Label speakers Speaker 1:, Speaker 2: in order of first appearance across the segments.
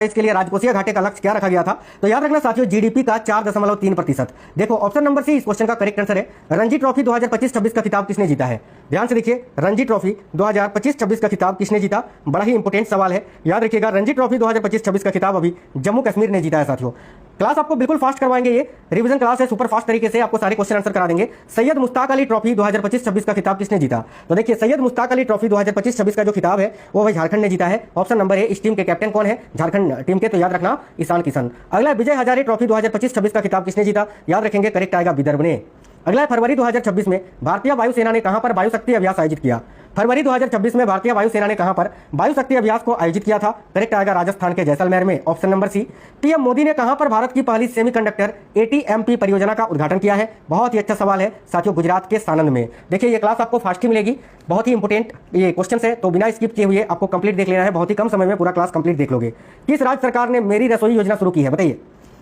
Speaker 1: इसके लिए राजकोषीय घाटे का लक्ष्य क्या रखा गया था? तो याद रखना साथियों, जीडीपी का 4.3%। देखो ऑप्शन नंबर सी इस क्वेश्चन का करेक्ट आंसर है। रणजी ट्रॉफी 2025-26 का खिताब किसने जीता है? ध्यान से देखिए, रणजी ट्रॉफी 2025-26 का खिताब किसने जीता? बड़ा ही इंपोर्टेंट सवाल है, याद रखिएगा। रणजी ट्रॉफी 2025-26 का खिताब अभी जम्मू कश्मीर ने जीता है साथियों। क्लास आपको बिल्कुल फास्ट करवाएंगे, ये रिवीजन क्लास है, सुपर फास्ट तरीके से आपको सारे क्वेश्चन आंसर करा देंगे। सैयद मुश्ताक अली ट्रॉफी 2025-26 का खिताब किसने जीता? तो देखिए, सैयद मुश्ताक अली ट्रॉफी 2025-26 का जो खिताब है वो भाई झारखंड ने जीता है। ऑप्शन नंबर है। इस टीम के कैप्टन कौन है? झारखंड टीम के, तो याद रखना ईशान किशन। अगला, विजय हजारे ट्रॉफी 2025-26 का खिताब किसने जीता? याद रखेंगे, करेक्ट आएगा विदर्भ ने। अगला, फरवरी 2026 में भारतीय वायुसेना ने कहां पर वायु शक्ति अभ्यास आयोजित किया? फरवरी 2026 में भारतीय वायुसेना ने कहां पर वायु शक्ति अभ्यास को आयोजित किया था? करेक्ट आएगा राजस्थान के जैसलमेर में, option number C. PM Modi ने कहां पर भारत की पहली सेमीकंडक्टर एटीएमपी परियोजना का उद्घाटन किया है? बहुत ही अच्छा सवाल है साथियों, गुजरात के सानंद में। देखिए, ये क्लास आपको फास्ट ही मिलेगी, बहुत ही इंपोर्टेंट ये क्वेश्चन है, तो बिना स्किप किए हुए आपको कंप्लीट देख लेना है। बहुत ही कम समय में पूरा क्लास कंप्लीट देख लोगे। किस राज्य सरकार ने मेरी रसोई योजना शुरू की है? बताइए,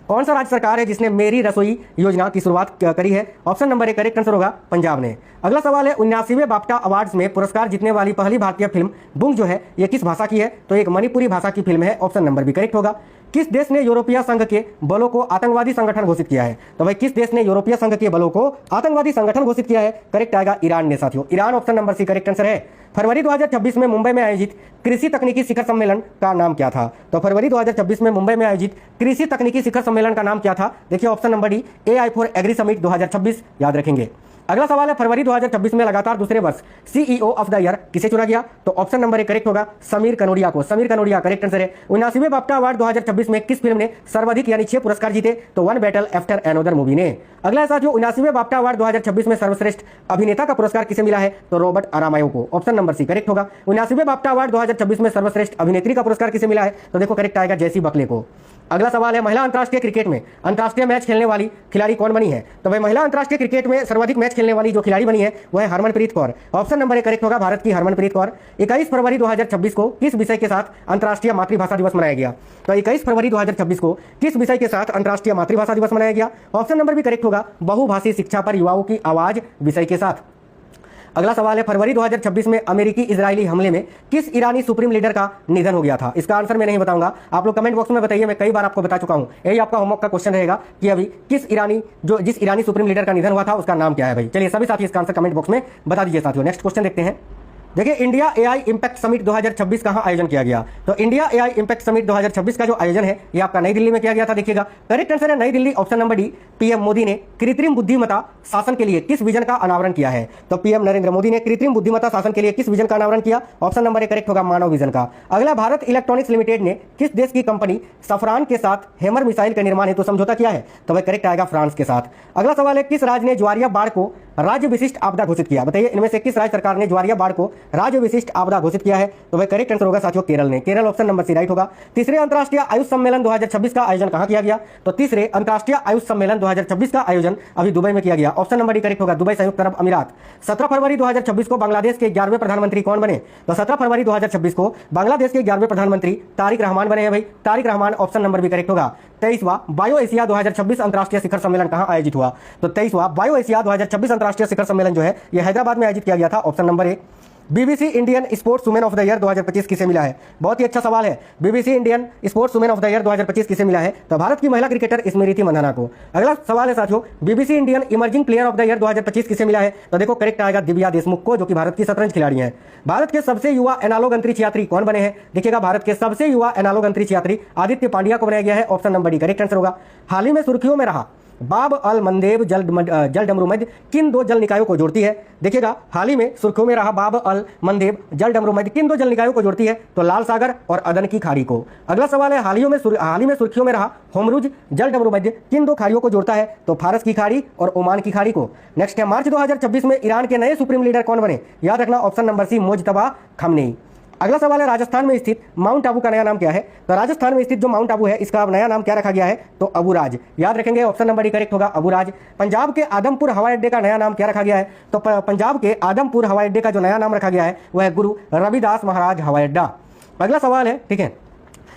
Speaker 1: कौन सा राज्य सरकार है जिसने मेरी रसोई योजना की शुरुआत करी है? Option number A correct answer होगा पंजाब ने। अगला सवाल है, 79वें बाफ्टा अवार्ड्स में पुरस्कार जीतने वाली पहली भारतीय फिल्म बुंग जो है ये किस भाषा की है? तो एक मणिपुरी भाषा की फिल्म है, ऑप्शन नंबर बी करेक्ट होगा। किस देश ने यूरोपीय संघ के बलों को आतंकवादी संगठन घोषित किया है? तो भाई किस देश ने यूरोपीय संघ के बलों को आतंकवादी संगठन घोषित किया है? करेक्ट आएगा ईरान ने साथियों। Iran option number C correct answer है। फरवरी 2026 में मुंबई में आयोजित कृषि तकनीकी शिखर सम्मेलन का नाम क्या था? तो फरवरी 2026 में मुंबई में आयोजित कृषि तकनीकी शिखर सम्मेलन का नाम क्या था? देखिए option number D, AI for agri summit 2026, याद रखेंगे। अगला सवाल है, फरवरी 2026 में लगातार दूसरे वर्ष CEO ऑफ द ईयर किसे चुना गया? तो ऑप्शन नंबर ए करेक्ट होगा समीर कनोडिया को। समीर कनोडिया करेक्ट आंसर है। 79वें बाफ्टा अवार्ड 2026 में किस फिल्म ने सर्वाधिक यानी 6 पुरस्कार जीते? तो one battle after another movie ने। अगला साथियों, 79वें बाफ्टा अवार्ड 2026 में सर्वश्रेष्ठ अभिनेता का पुरस्कार किसे मिला है? तो रॉबर्ट अरामायो को, ऑप्शन नंबर सी करेक्ट होगा। 79वें बाफ्टा अवार्ड 2026 में सर्वश्रेष्ठ अभिनेत्री का पुरस्कार किसे मिला है? तो देखो करेक्ट आएगा जेसी बकले को। अगला सवाल है, महिला अंतर्राष्ट्रीय क्रिकेट में अंतर्राष्ट्रीय मैच खेलने वाली खिलाड़ी कौन बनी है? तो भाई महिला अंतर्राष्ट्रीय क्रिकेट में सर्वाधिक मैच खेलने वाली जो खिलाड़ी बनी है वह है Harmanpreet Kaur. Option number A correct होगा, भारत की हरमनप्रीत कौर। 21 फरवरी 2026 को किस विषय के साथ अंतर्राष्ट्रीय मातृभाषा दिवस मनाया गया? तो 21 फरवरी 2026 को किस विषय के साथ अंतर्राष्ट्रीय मातृभाषा दिवस मनाया गया? ऑप्शन नंबर भी करेक्ट होगा, बहुभाषी शिक्षा पर युवाओं की आवाज विषय के साथ। अगला सवाल है, फरवरी 2026 में अमेरिकी इजरायली हमले में किस ईरानी सुप्रीम लीडर का निधन हो गया था? इसका आंसर मैं नहीं बताऊंगा, आप लोग कमेंट बॉक्स में बताइए, मैं कई बार आपको बता चुका हूं। यही आपका होमवर्क का क्वेश्चन रहेगा कि अभी जिस ईरानी सुप्रीम लीडर का निधन हुआ था उसका नाम क्या है भाई? चलिए सभी साथी इसका आंसर कमेंट बॉक्स में बता दीजिए साथियों। नेक्स्ट क्वेश्चन देखते हैं। देखिए, इंडिया AI इम्पैक्ट समिट 2026 कहां आयोजन किया गया? तो इंडिया AI इम्पैक्ट समिट 2026 का जो आयोजन है ये आपका नई दिल्ली में किया गया था। देखिएगा, करेक्ट आंसर है नई Delhi, option number D. PM Modi ने कृत्रिम बुद्धिमत्ता शासन के लिए किस विजन का अनावरण किया है? तो पीएम नरेंद्र मोदी ने कृत्रिम बुद्धिमत्ता शासन के लिए किस विजन का अनावरण किया? ऑप्शन नंबर ए करेक्ट होगा, मानव विजन का। अगला, भारत इलेक्ट्रॉनिक्स लिमिटेड ने किस देश की कंपनी सफरान के साथ हैमर मिसाइल के निर्माण हेतु समझौता किया है? तो वह करेक्ट आएगा फ्रांस के साथ। अगला सवाल है, किस राज्य ने ज्वारिया बाढ़ को राज्य विशिष्ट आपदा घोषित किया? बताइए, इनमें से किस राज्य सरकार ने ज्वारिया बाढ़ को राज्य विशिष्ट आपदा घोषित किया है? तो वह करेक्ट आंसर होगा साथियों केरल ने। Kerala option number C right होगा। तीसरे अंतर्राष्ट्रीय आयुष सम्मेलन 2026 का आयोजन कहां किया गया? तो तीसरे अंतर्राष्ट्रीय आयुष सम्मेलन 2026 का आयोजन अभी दुबई में किया गया। ऑप्शन नंबर डी करेक्ट होगा, दुबई संयुक्त अरब अमीरात। 17 फरवरी 2026 को बांग्लादेश के 11वें प्रधानमंत्री कौन बने? तो 17 फरवरी 2026 को बांग्लादेश के 11वें प्रधानमंत्री तारिक रहमान बने हैं भाई। तारिक रहमान ऑप्शन नंबर भी करेक्ट होगा। 23वां बायो एशिया 2026 अंतर्राष्ट्रीय शिखर सम्मेलन कहां आयोजित हुआ? तो 23वां बायो एशिया 2026 अंतर्राष्ट्रीय शिखर सम्मेलन जो है ये हैदराबाद में आयोजित किया गया था, option number A. BBC Indian sports women of the year 2025 किसे मिला है? बहुत ही अच्छा सवाल है। BBC Indian sports women of the year 2025 किसे मिला है? तो भारत की महिला क्रिकेटर स्मृति मंधाना को। अगला सवाल है साथियों, BBC Indian emerging player of the year 2025 किसे मिला है? तो देखो करेक्ट आएगा दिव्या देशमुख को, जो कि भारत की शतरंज खिलाड़ी हैं। भारत के सबसे युवा एनालॉग अंतरिक्ष यात्री कौन बने हैं? देखिएगा, भारत के सबसे युवा एनालॉग अंतरिक्ष यात्री आदित्य पांड्या को बनाया गया है, option number D correct answer होगा। हाल ही में सुर्खियों में रहा बाब अल मंदेब जल डमरूमद किन दो जल निकायों को जोड़ती है? देखिएगा, हाल ही में सुर्खियों में रहा बाब अल मंदेब जल डमरूमद किन दो जल निकायों को जोड़ती है? तो लाल सागर और अदन की खाड़ी को। अगला सवाल है, हाल ही में सुर्खियों में रहा होमरुज जल डमरूमद किन दो खाड़ियों को जोड़ता है? तो फारस की खाड़ी और ओमान की खाड़ी को। नेक्स्ट है, मार्च 2026 में ईरान के नए सुप्रीम लीडर कौन बने? याद रखना option number C, Mojtaba Khamenei. अगला सवाल है, राजस्थान में स्थित माउंट आबू का नया नाम क्या है? तो राजस्थान में स्थित जो माउंट आबू है इसका नया नाम क्या रखा गया है? तो अबुराज, याद रखेंगे, ऑप्शन नंबर डी करेक्ट होगा, अबुराज। पंजाब के आदमपुर हवाई अड्डे का नया नाम क्या रखा गया है? तो पंजाब के आदमपुर हवाई अड्डे का जो नया नाम रखा गया है वह है गुरु रविदास महाराज हवाई अड्डा। अगला सवाल है, ठीक है,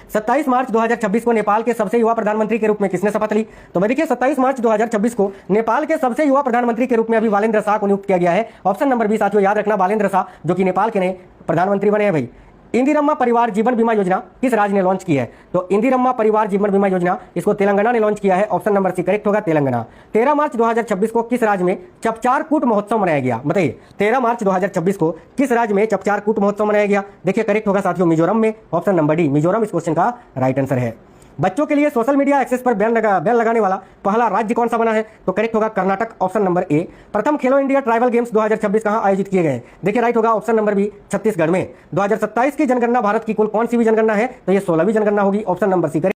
Speaker 1: 27 मार्च 2026 को नेपाल के सबसे युवा प्रधानमंत्री के रूप में किसने शपथ ली? तो मैं देखिए 27 मार्च 2026 को नेपाल के सबसे युवा प्रधानमंत्री के रूप में अभी बालेंद्र शाह को नियुक्त किया गया है, ऑप्शन नंबर बी साथियों, याद रखना बालेंद्र शाह जो कि नेपाल के नए प्रधानमंत्री बने हैं भाई। इंदिरम्मा परिवार जीवन बीमा योजना किस राज्य ने लॉन्च की है? तो इंदिरम्मा परिवार जीवन बीमा योजना इसको तेलंगाना ने लॉन्च किया है। ऑप्शन नंबर सी करेक्ट होगा, तेलंगाना। 13 मार्च 2026 को किस राज्य में चपचार कूट महोत्सव मनाया गया? बताइए 13 मार्च 2026 को किस राज्य में चपचार कूट महोत्सव मनाया गया? देखिए करेक्ट होगा साथियों, मिजोरम में। ऑप्शन नंबर डी मिजोरम इस क्वेश्चन का राइट आंसर है। बच्चों के लिए सोशल मीडिया एक्सेस पर बैन लगाने वाला पहला राज्य कौन सा बना है? तो करेक्ट होगा कर्नाटक, ऑप्शन नंबर ए। प्रथम खेलो इंडिया ट्राइबल गेम्स 2026 कहां आयोजित किए गए? देखिए राइट होगा ऑप्शन नंबर बी, छत्तीसगढ़ में। 2027 की जनगणना भारत की कुल कौन सी भी जनगणना है? तो ये 16वीं जनगणना होगी, ऑप्शन नंबर सी करेक्ट।